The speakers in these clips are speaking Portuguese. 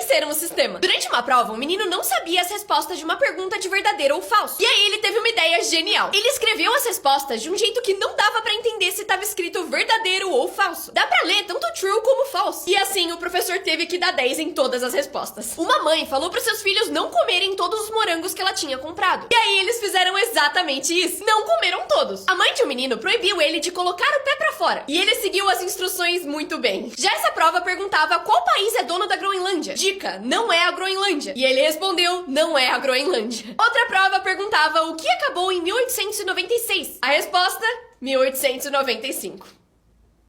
venceram o sistema. Durante uma prova, um menino não sabia as respostas de uma pergunta de verdadeiro ou falso. E aí ele teve uma ideia genial. Ele escreveu as respostas de um jeito que não dava pra entender se estava escrito verdadeiro ou falso. Dá pra ler tanto true como false. E assim, o professor teve que dar 10 em todas as respostas. Uma mãe falou pros seus filhos não comerem todos os morangos que ela tinha comprado. E aí eles fizeram exatamente isso. Não comeram todos. A mãe de um menino proibiu ele de colocar o pé pra fora. E ele seguiu as instruções muito bem. Já essa prova perguntava qual país é dono da Groenlândia. Dica, não é a Groenlândia. E ele respondeu, não é a Groenlândia. Outra prova perguntava o que acabou em 1896. A resposta, 1895.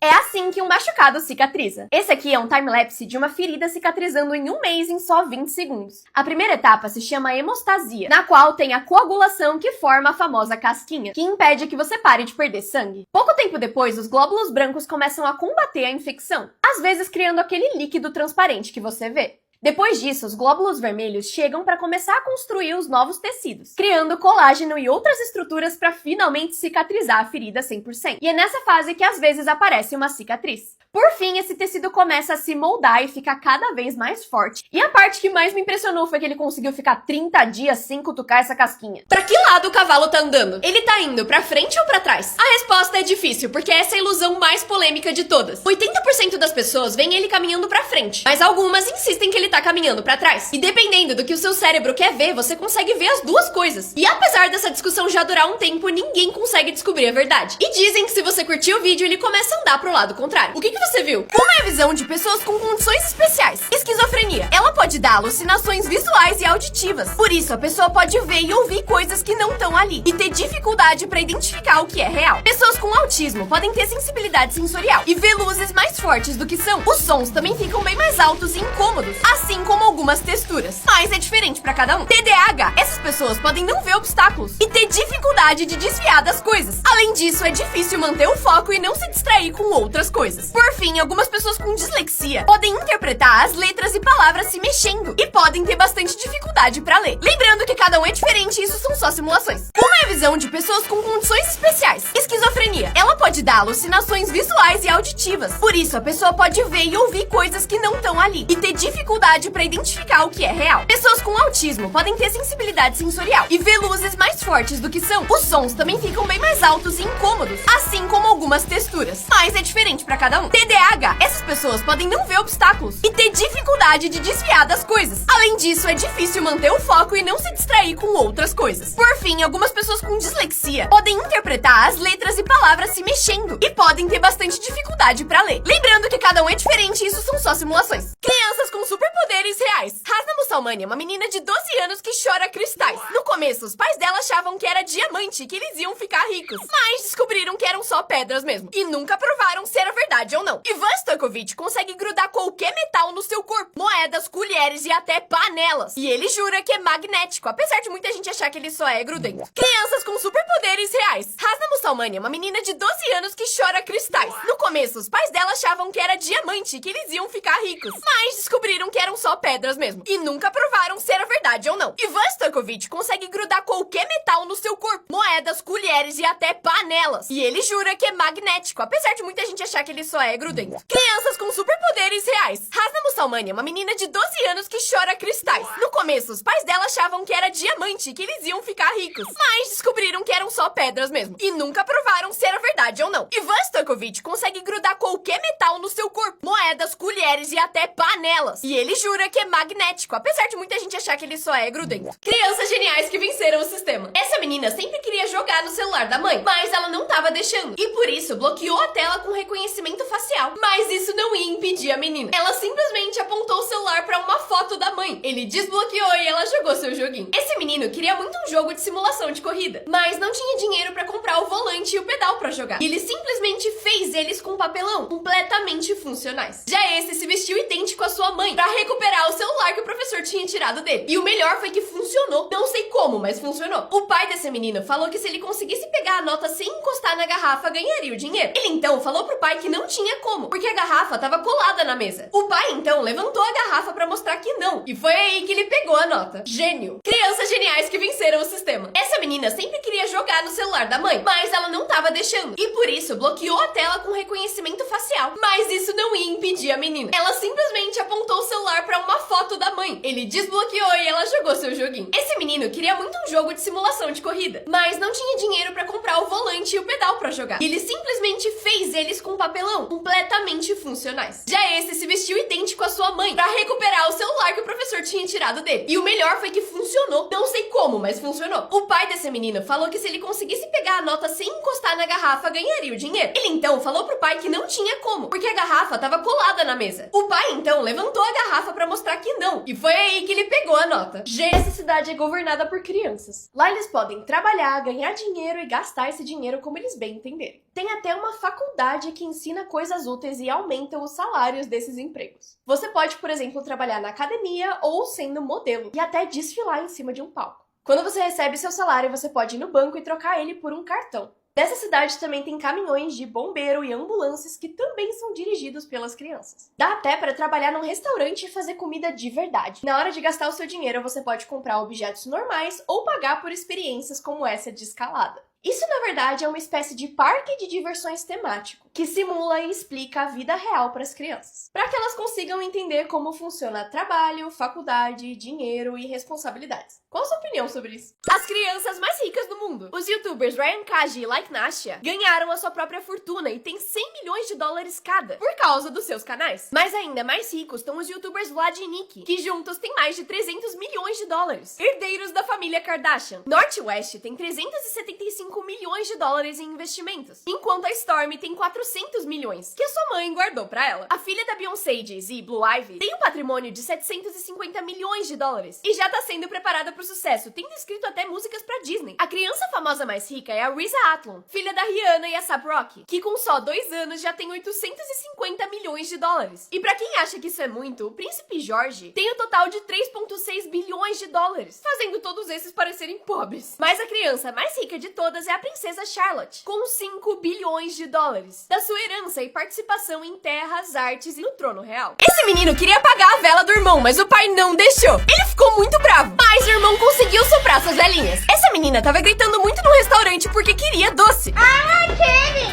É assim que um machucado cicatriza. Esse aqui é um time-lapse de uma ferida cicatrizando em um mês em só 20 segundos. A primeira etapa se chama hemostasia, na qual tem a coagulação que forma a famosa casquinha, que impede que você pare de perder sangue. Pouco tempo depois, os glóbulos brancos começam a combater a infecção, às vezes criando aquele líquido transparente que você vê. Depois disso, os glóbulos vermelhos chegam para começar a construir os novos tecidos, criando colágeno e outras estruturas para finalmente cicatrizar a ferida 100%. E é nessa fase que às vezes aparece uma cicatriz. Por fim, esse tecido começa a se moldar e ficar cada vez mais forte. E a parte que mais me impressionou foi que ele conseguiu ficar 30 dias sem cutucar essa casquinha. Pra que lado o cavalo tá andando? Ele tá indo pra frente ou pra trás? A resposta é difícil, porque essa é a ilusão mais polêmica de todas. 80% das pessoas veem ele caminhando pra frente, mas algumas insistem que ele tá caminhando pra trás. E dependendo do que o seu cérebro quer ver, você consegue ver as duas coisas. E apesar dessa discussão já durar um tempo, ninguém consegue descobrir a verdade. E dizem que se você curtir o vídeo, ele começa a andar pro lado contrário. O que você viu? Uma é a visão de pessoas com condições especiais. Esquizofrenia. Ela pode dar alucinações visuais e auditivas. Por isso, a pessoa pode ver e ouvir coisas que não estão ali e ter dificuldade pra identificar o que é real. Pessoas com autismo podem ter sensibilidade sensorial e ver luzes mais fortes do que são. Os sons também ficam bem mais altos e incômodos, assim como algumas texturas. Mas é diferente pra cada um. TDAH. Essas pessoas podem não ver obstáculos e ter dificuldade de desviar das coisas. Além disso, é difícil manter o foco e não se distrair com outras coisas. Por fim, algumas pessoas com dislexia podem interpretar as letras e palavras se mexendo e podem ter bastante dificuldade pra ler. Lembrando que cada um é diferente e isso são só simulações. Uma é a visão de pessoas com condições especiais. Esquizofrenia. Ela pode dar alucinações visuais e auditivas. Por isso, a pessoa pode ver e ouvir coisas que não estão ali e ter dificuldade pra identificar o que é real. Pessoas com autismo podem ter sensibilidade sensorial e ver luzes mais fortes do que são. Os sons também ficam bem mais altos e incômodos, assim como algumas texturas. Mas é diferente pra cada um. TDAH. Essas pessoas podem não ver obstáculos e ter dificuldade de desviar das coisas. Além disso, é difícil manter o foco e não se distrair com outras coisas. Por fim, algumas pessoas com dislexia podem interpretar as letras e palavras se mexendo e podem ter bastante dificuldade pra ler. Lembrando que cada um é diferente e isso são só simulações. Crianças com superpoderes reais. Hasna Musalmani é uma menina de 12 anos que chora cristais. No começo, os pais dela achavam que era diamante e que eles iam ficar ricos, mas descobriram que eram só pedras mesmo e nunca provaram se era verdade ou não. Ivan Stojkovic consegue grudar qualquer metal no seu corpo, moedas, colheres e até panelas. E ele jura que é magnético, apesar de muita gente achar que ele só é grudento. Crianças com superpoderes reais. Hasna Musalmani é uma menina de 12 anos que chora cristais. No começo, os pais dela achavam que era diamante e que eles iam ficar ricos, mas descobriram que eram só pedras mesmo e nunca provaram se era verdade ou não. Ivan Stojkovic consegue grudar qualquer metal no seu corpo, moedas, colheres e até panelas. E ele jura que é magnético, apesar de muita gente achar que ele só é grudento. Crianças com superpoderes reais. Hasna Musalmani é uma menina de 12 anos que chora cristais. No começo, os pais dela achavam que era diamante e que eles iam ficar ricos, mas descobriram que eram só pedras mesmo e nunca provaram se era verdade ou não. Ivan Stojkovic consegue grudar qualquer metal no seu corpo, moedas, colheres e até panelas. E ele jura que é magnético, apesar de muita gente achar que ele só é grudento. Crianças geniais que venceram o sistema. Essa menina sempre queria jogar no celular da mãe, mas ela não tava deixando. E por isso bloqueou a tela com reconhecimento facial. Mas isso não ia impedir a menina. Ela simplesmente apontou o celular pra uma foto da mãe. Ele desbloqueou e ela jogou seu joguinho. Esse menino queria muito um jogo de simulação de corrida, mas não tinha dinheiro pra comprar o volante e o pedal pra jogar. E ele simplesmente fez eles com papelão, completamente funcionais. Já esse se vestiu idêntico à sua mãe pra recuperar o celular que o professor tinha tirado dele. E o melhor foi que funcionou. Não sei como, mas funcionou. O pai desse menino falou que se ele conseguisse pegar a nota sem encostar na garrafa, ganharia o dinheiro. Ele então falou pro pai que não tinha como, porque a garrafa tava colada na mesa. O pai então levantou a garrafa pra mostrar que não. E foi aí que ele pegou a nota. Gênio. Crianças geniais que venceram o sistema. Essa menina sempre queria jogar no celular da mãe, mas ela não tava deixando. E por isso bloqueou a tela com reconhecimento facial. Mas isso não ia impedir a menina. Ela simplesmente apontou o celular celular pra uma foto da mãe. Ele desbloqueou e ela jogou seu joguinho. Esse menino queria muito um jogo de simulação de corrida, mas não tinha dinheiro pra comprar o volante e o pedal pra jogar. Ele simplesmente fez eles com papelão, completamente funcionais. Já esse se vestiu idêntico à sua mãe pra recuperar o celular que o professor tinha tirado dele. E o melhor foi que funcionou. Não sei como, mas funcionou. O pai desse menino falou que se ele conseguisse pegar a nota sem encostar na garrafa, ganharia o dinheiro. Ele então falou pro pai que não tinha como, porque a garrafa tava colada na mesa. O pai então levantou a garrafa pra mostrar que não, e foi aí que ele pegou a nota. Já essa cidade é governada por crianças. Lá eles podem trabalhar, ganhar dinheiro e gastar esse dinheiro como eles bem entenderem. Tem até uma faculdade que ensina coisas úteis e aumenta os salários desses empregos. Você pode, por exemplo, trabalhar na academia ou sendo modelo, e até desfilar em cima de um palco. Quando você recebe seu salário, você pode ir no banco e trocar ele por um cartão. Nessa cidade também tem caminhões de bombeiro e ambulâncias que também são dirigidos pelas crianças. Dá até para trabalhar num restaurante e fazer comida de verdade. Na hora de gastar o seu dinheiro, você pode comprar objetos normais ou pagar por experiências como essa de escalada. Isso, na verdade, é uma espécie de parque de diversões temático, que simula e explica a vida real para as crianças, para que elas consigam entender como funciona trabalho, faculdade, dinheiro e responsabilidades. Qual a sua opinião sobre isso? As crianças mais ricas do mundo, os youtubers Ryan Kaji e Like Nasha, ganharam a sua própria fortuna e têm 100 milhões de dólares cada, por causa dos seus canais. Mas ainda mais ricos estão os youtubers Vlad e Nick, que juntos têm mais de 300 milhões de dólares, herdeiros da família Kardashian. Northwest tem 375 milhões de dólares em investimentos, enquanto a Stormi tem 400 milhões, que a sua mãe guardou pra ela. A filha da Beyoncé e Jay-Z, Blue Ivy, tem um patrimônio de 750 milhões de dólares e já tá sendo preparada pro sucesso, tendo escrito até músicas pra Disney. A criança famosa mais rica é a Risa Atlon, filha da Rihanna e A$AP Rocky, que com só 2 anos já tem 850 milhões de dólares. E pra quem acha que isso é muito, o príncipe Jorge tem um total de 3,6 bilhões de dólares, fazendo todos esses parecerem pobres. Mas a criança mais rica de todas é a princesa Charlotte, com 5 bilhões de dólares, da sua herança e participação em terras, artes e no trono real. Esse menino queria apagar a vela do irmão, mas o pai não deixou. Ele ficou muito bravo, mas o irmão conseguiu soprar suas velhinhas. Essa menina tava gritando muito no restaurante porque queria doce.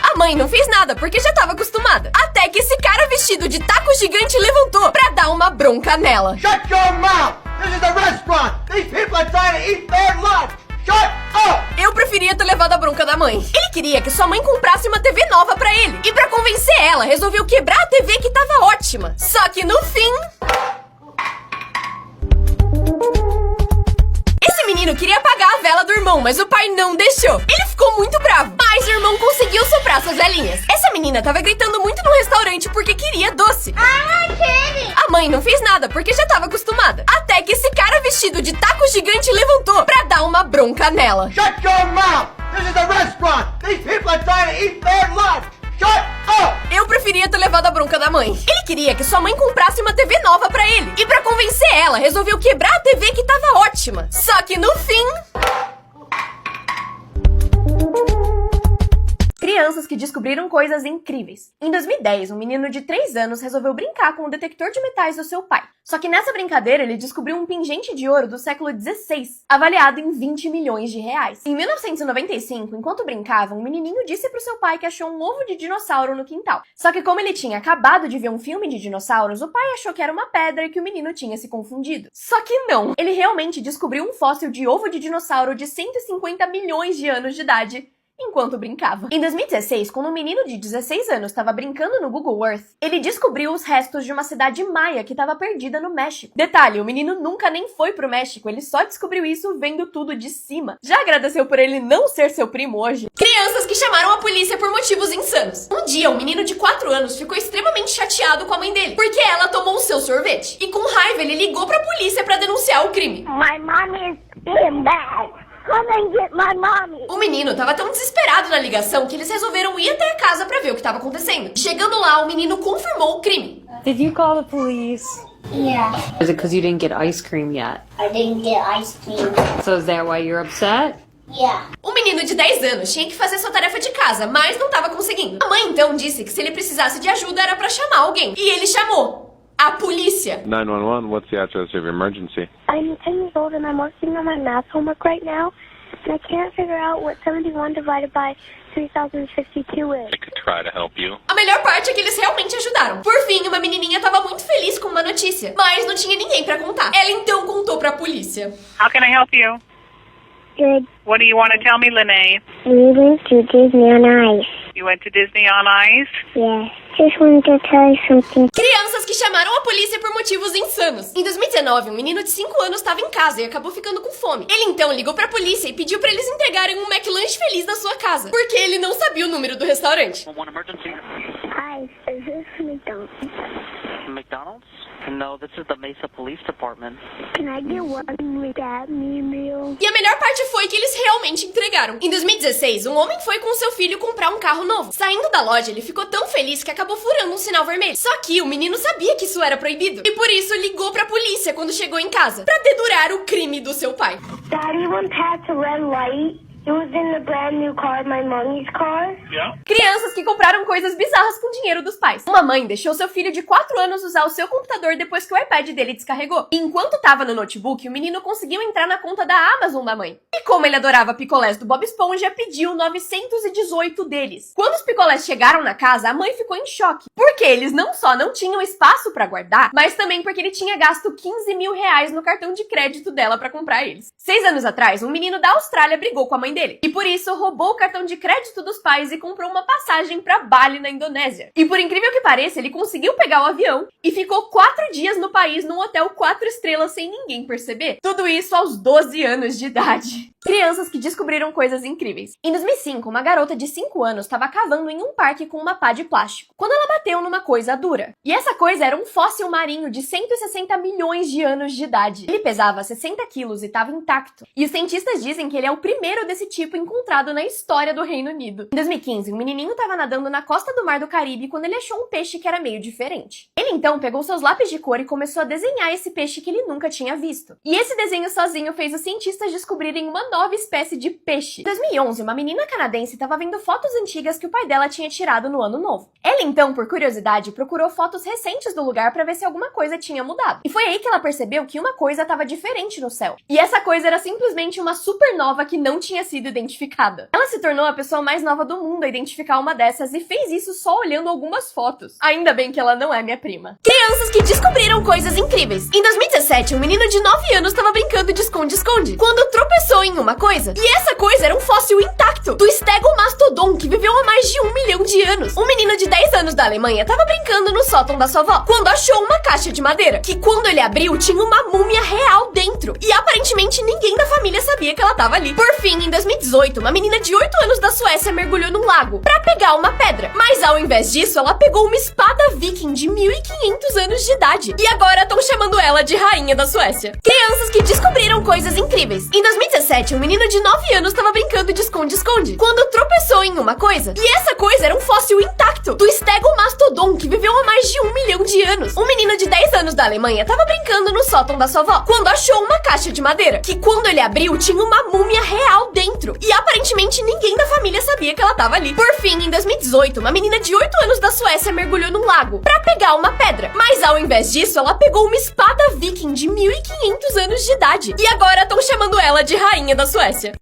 A mãe não fez nada porque já tava acostumada. Até que esse cara vestido de taco gigante levantou pra dar uma bronca nela. Shut your mouth! This is a restaurant! These people are trying to eat their lunch! Shut up! Eu preferia ter levado a bronca da mãe. Ele queria que sua mãe comprasse uma TV nova pra ele. E pra convencer ela, resolveu quebrar a TV que tava ótima. Só que no fim... Esse menino queria apagar a vela do irmão, mas o pai não deixou. Ele ficou muito bravo, mas o irmão conseguiu soprar suas velhinhas. Essa menina tava gritando muito no restaurante porque queria doce. A mãe não fez nada porque já tava acostumada. Até que esse cara vestido de taco gigante levantou pra dar uma bronca nela. Shut your mouth! This is a restaurant! These people are trying to eat their lunch! Shut up! Eu preferia ter levado a bronca da mãe. Ele queria que sua mãe comprasse uma TV nova pra ele. E pra convencer ela, resolveu quebrar a TV que tava ótima. Só que no fim... Crianças que descobriram coisas incríveis. Em 2010, um menino de 3 anos resolveu brincar com o detector de metais do seu pai. Só que nessa brincadeira, ele descobriu um pingente de ouro do século XVI, avaliado em 20 milhões de reais. Em 1995, enquanto brincavam, um menininho disse pro seu pai que achou um ovo de dinossauro no quintal. Só que como ele tinha acabado de ver um filme de dinossauros, o pai achou que era uma pedra e que o menino tinha se confundido. Só que não! Ele realmente descobriu um fóssil de ovo de dinossauro de 150 milhões de anos de idade, enquanto brincava. Em 2016, quando um menino de 16 anos estava brincando no Google Earth, ele descobriu os restos de uma cidade maia que estava perdida no México. Detalhe, o menino nunca nem foi pro México, ele só descobriu isso vendo tudo de cima. Já agradeceu por ele não ser seu primo hoje? Crianças que chamaram a polícia por motivos insanos. Um dia, um menino de 4 anos ficou extremamente chateado com a mãe dele, porque ela tomou o seu sorvete. E com raiva, ele ligou pra polícia pra denunciar o crime. My mom is being bad. Come and get my mommy. O menino tava tão desesperado na ligação que eles resolveram ir até a casa pra ver o que tava acontecendo. Chegando lá, o menino confirmou o crime. Did you call the police? Yeah, Is it because you didn't get ice cream yet? I didn't get ice cream. So is that why you're upset? Yeah. O menino de 10 anos tinha que fazer sua tarefa de casa, mas não tava conseguindo. A mãe então disse que se ele precisasse de ajuda era pra chamar alguém. E ele chamou a polícia. 911, what's the address of your emergency? I'm 10 years old and I'm working on my math homework right now. And I can't figure out what 71 divided by 3052 is? I could try to help you. A melhor parte é que eles realmente ajudaram. Por fim, uma menininha tava muito feliz com uma notícia, mas não tinha ninguém pra contar. Ela então contou pra polícia. How can I help you? Good. What do you want to tell me, Lene? We went to Disney on Ice. You went to Disney on Ice? Yes. Just wanted to tell you something. Crianças que chamaram a polícia por motivos insanos. Em 2019, um menino de 5 anos estava em casa e acabou ficando com fome. Ele então ligou pra polícia e pediu pra eles entregarem um McLanche feliz na sua casa, porque ele não sabia o número do restaurante. One emergency. Hi, is this McDonald's? McDonald's? No, this is the Mesa Police Department. Can I get one with that meal? E a melhor parte foi que eles realmente entregaram. Em 2016, um homem foi com seu filho comprar um carro novo. Saindo da loja, ele ficou tão feliz que acabou furando um sinal vermelho. Só que o menino sabia que isso era proibido. E por isso ligou pra polícia quando chegou em casa, pra dedurar o crime do seu pai. Daddy, one passed a red light. It was in the brand new car, my mommy's car. Crianças que compraram coisas bizarras com dinheiro dos pais. Uma mãe deixou seu filho de 4 anos usar o seu computador depois que o iPad dele descarregou. E enquanto tava no notebook, o menino conseguiu entrar na conta da Amazon da mãe. E como ele adorava picolés do Bob Esponja, pediu 918 deles. Quando os picolés chegaram na casa, a mãe ficou em choque. Porque eles não só não tinham espaço pra guardar, mas também porque ele tinha gasto 15 mil reais no cartão de crédito dela pra comprar eles. 6 anos atrás, um menino da Austrália brigou com a mãe dele. E por isso roubou o cartão de crédito dos pais e comprou uma passagem pra Bali, na Indonésia. E por incrível que pareça, ele conseguiu pegar o avião e ficou 4 dias no país num hotel 4 estrelas sem ninguém perceber. Tudo isso aos 12 anos de idade. Crianças que descobriram coisas incríveis. Em 2005, uma garota de 5 anos estava cavando em um parque com uma pá de plástico, quando ela bateu numa coisa dura. E essa coisa era um fóssil marinho de 160 milhões de anos de idade. Ele pesava 60 quilos e estava intacto. E os cientistas dizem que ele é o primeiro desse tipo encontrado na história do Reino Unido. Em 2015, um menininho estava nadando na costa do Mar do Caribe quando ele achou um peixe que era meio diferente. Ele então pegou seus lápis de cor e começou a desenhar esse peixe que ele nunca tinha visto. E esse desenho sozinho fez os cientistas descobrirem uma nova espécie de peixe. Em 2011, uma menina canadense estava vendo fotos antigas que o pai dela tinha tirado no ano novo. Ela então, por curiosidade, procurou fotos recentes do lugar para ver se alguma coisa tinha mudado. E foi aí que ela percebeu que uma coisa estava diferente no céu. E essa coisa era simplesmente uma supernova que não tinha sido identificada. Ela se tornou a pessoa mais nova do mundo a identificar uma dessas e fez isso só olhando algumas fotos. Ainda bem que ela não é minha prima. Crianças que descobriram coisas incríveis. Em 2017, um menino de 9 anos estava brincando de esconde-esconde quando tropeçou em uma coisa. E essa coisa era um fóssil intacto do Stegomastodon, que viveu há mais de 1 milhão de anos. Um menino de 10 anos da Alemanha estava brincando no sótão da sua avó quando achou uma caixa de madeira, que quando ele abriu tinha uma múmia real dentro. E aparentemente ninguém da família sabia que ela estava ali. Por fim, em 2018, uma menina de 8 anos da Suécia mergulhou num lago pra pegar uma pedra. Mas ao invés disso, ela pegou uma espada viking de 1500 anos de idade. E agora estão chamando ela de rainha da Suécia. Crianças que descobriram coisas incríveis. Em 2017, um menino de 9 anos estava brincando de esconde-esconde quando tropeçou em uma coisa. E essa coisa era um fóssil intacto do Stegomastodon, que viveu há mais de 1 milhão de anos. Um menino de 10 anos da Alemanha estava brincando no sótão da sua avó quando achou uma caixa de madeira, que quando ele abriu tinha uma múmia real dentro. E aparentemente ninguém da família sabia que ela estava ali. Por fim, em 2018, uma menina de 8 anos da Suécia mergulhou num lago pra pegar uma pedra. Mas ao invés disso, ela pegou uma espada viking de 1500 anos de idade. E agora estão chamando ela de rainha da Suécia.